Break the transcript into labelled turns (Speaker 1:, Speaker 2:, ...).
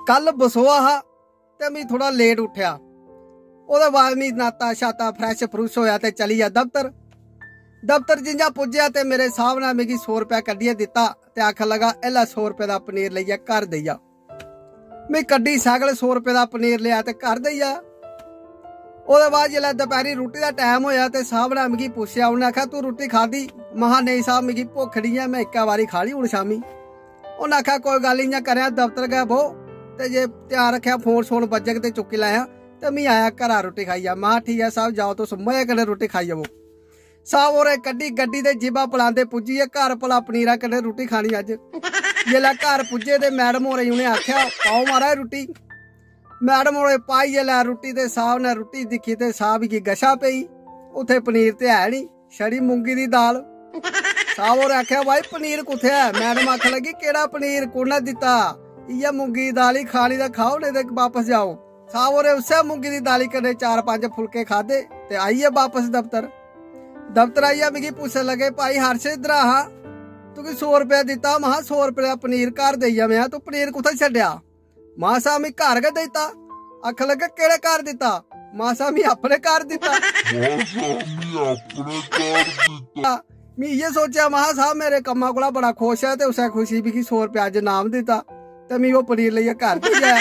Speaker 1: कल बसोआ हा ते मैं थोड़ा लेट उठ्या। ओहदे बाद मैं नाता शाता फ्रैश फ्रुश होया ते चली आ दफ्तर जिंजा पुज्जा ते मेरे साहब ने मिगी 100 रुपया कड्ढियै दिता ते आखन लगा एला 100 रुपए दा पनीर लेइयै घर देई आ। मैं कड्ढी सैकल 100 रुपए दा पनीर लिया ते घर देई आ। ओहदे बाद जिसलै दपैहरी रुट्टी दा टाइम होया ते साहब ने मिगी पुच्छया, उन्हें आखा तू रुट्टी खाधी? महा नहीं साहब मिगी भुख नहीं है, मैं इक्कै बारी खा ली हुण शामी। उन्हें आखा कोई गल इ'यां करेआ दफ्तर गए बो ते जे ध्यान रखेआ फोन शोन बजग ते चुक्की लैया ते मैं आया घरा रुट्टी खाइया। महा ठीक है साहब जाओ तुस मजे कन्नै रुट्टी खाई आवो। साहब होरें कड्ढी गड्डी ते जिबा पलांदे पुज्जिए घर भला पनीरा कन्नै रुट्टी खानी अज्ज। जिसलै घर पुज्जे ते मैडम होरें उ'नें आखेआ पाओ महाराज रुट्टी। मैडम होरें पाई जिसलै रुट्टी ते साहब ने रुट्टी दिक्खी ते साहब गी गशा पेई, उत्थे पनीर ते है नहीं, छड़ी मूंगी दी दाल। साहब होरें आखेआ भाई पनीर कुत्थे है? मैडम आखन लगी केड़ा पनीर कुन्नै दित्ता? इ'यै मूंगी दी दाल ही खानी ते खाओ नेईं ते वापस जाओ। साहब होरें उस्सै मूंगी दी दाली कन्नै 4-5 फुलके खादे ते आइयै वापस दफ्तर आइयै मिगी पुच्छन लगे भाई हर्ष इधर आ, तुगी 100 रुपया दित्ता। महा 100 रुपये दा पनीर घर देई आ मैं, तू पनीर कुत्थै छड्डेआ? महा साहब मैं घर गै दित्ता। आखन लगे केड़े घर दित्ता? महा साहब मैं अपने घर दित्ता। मैं इ'यै सोचेआ महा साहब मेरे कम्मा कोला बड़ा खुश है ते उस्सै खुशी मिगी 100 रुपया अज्ज इनाम दित्ता ते मैं ओह् पनीर लेइयै घर भेजेआ।